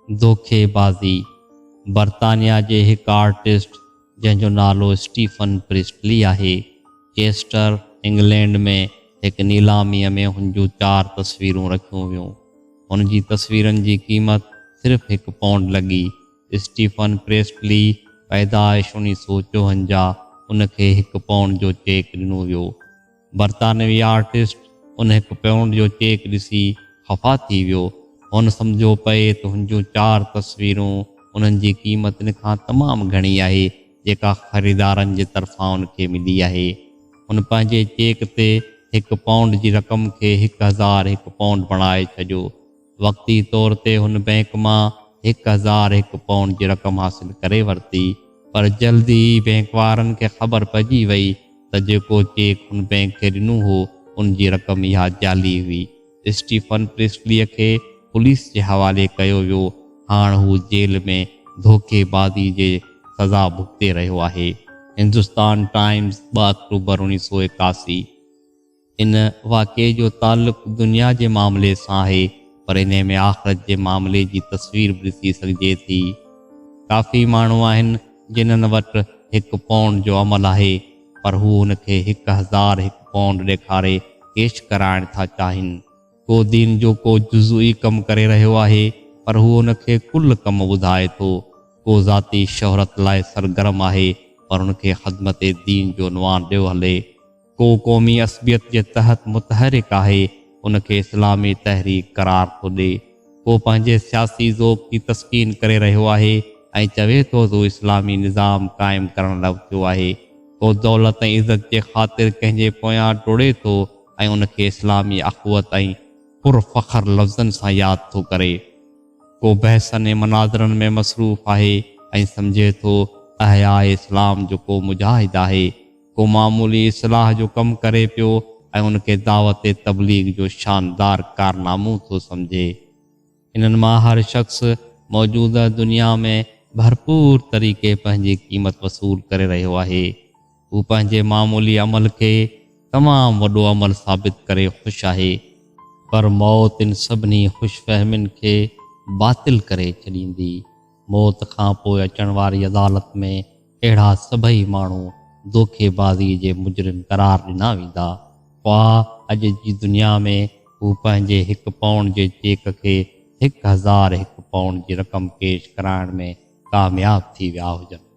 धोखेबाज़ी। बर्तानिया जे हिक आर्टिस्ट जंहिंजो नालो स्टीफन प्रिस्टली आहे, चेस्टर इंग्लैंड में एक नीलामीअ में हुन जूं 4 तस्वीरूं रखियूं वियूं। हुन जी तस्वीरनि जी क़ीमत सिर्फ़ 1 पाउंड लॻी। स्टीफन प्रिस्टली पैदाइश 1954, उनखे 1 पाउंड जो चेक ॾिनो वियो। बर्तानवी आर्टिस्ट उन 1 पाउंड जो चेक ॾिसी ख़फ़ा थी वियो। हुन सम्झो पए त हुन जूं 4 तस्वीरूं उन्हनि जी क़ीमत इन खां तमामु घणी आहे जेका ख़रीदारनि जे तरफ़ां उनखे मिली आहे। हुन पंहिंजे चेक ते 1 पाउंड जी रक़म खे 1001 पाउंड बणाए छॾियो। वक़्ती तौर ते हुन बैंक मां 1001 पाउंड जी रक़म हासिल करे वरिती, पर जल्दी ई बैंक वारनि खे ख़बर पइजी वई त जेको चेक हुन बैंक खे ॾिनो हो उन जी रक़म इहा जाली हुई। स्टीफन प्रिस्टलीअ खे पुलिस जे हवाले कयो वियो। हाणे हू जेल में धोखेबाज़ी जे सज़ा भुगते रहियो आहे। हिंदुस्तान टाइम्स 2 अक्टूबर 1981। इन वाक़े जो ताल्लुक़ दुनिया जे मामले सां आहे, पर इन में आख़िरत जे मामले जी तस्वीर बि ॾिसी सघिजे थी। काफ़ी माण्हू आहिनि जिन्हनि वटि 1 पाउंड जो अमल आहे, पर हू हुनखे 1001 पाउंड ॾेखारे कैश कराइण था चाहिनि। को दीन जो को जुज़ई कमु करे रहियो आहे, पर हू हुनखे कुल कमु ॿुधाए थो। को ज़ाती शोहरत लाइ सरगर्म आहे, पर हुनखे ख़िदमत दीन जो उनवान ॾियो हले। को क़ौमी असबियत जे तहत मुतहरिक आहे, उनखे इस्लामी तहरीक करार थो ॾे। को पंहिंजे सियासी ज़ौक़ जी तस्कीन करे रहियो आहे ऐं चवे थो त इस्लामी निज़ाम क़ाइमु करण लाइ उथियो आहे। को दौलत ऐं इज़त जे ख़ातिर कंहिंजे पोयां टुड़े थो ऐं उनखे इस्लामी अख़ुवत ऐं पुरफ़ख़्र लफ़्ज़नि सां यादि थो करे। को बहसनि ऐं मनाज़रनि में मसरूफ़ आहे ऐं सम्झे थो अहयाए इस्लाम जो को मुजाहिद आहे। को मामूली इस्लाह जो कमु करे पियो ऐं उनखे दावत तबलीग जो शानदार कारनामो थो सम्झे। इन्हनि मां हर शख़्स मौजूदा दुनिया में भरपूर तरीक़े पंहिंजी क़ीमत वसूल करे रहियो आहे। हू पंहिंजे मामूली अमल खे तमामु वॾो अमल साबित करे ख़ुशि आहे, पर मौत इन सभिनी ख़ुशफ़हमियुनि खे बातिल करे छॾींदी। मौत खां पोइ अचण वारी अदालत में अहिड़ा सभई माण्हू धोखेबाज़ी जे मुजरिम करार ॾिना वेंदा। अॼु जी दुनिया में हू पंहिंजे 1 पाउंड जे चेक खे 1001 पाउंड जी रक़म कैश कराइण में कामयाब थी विया हुजनि।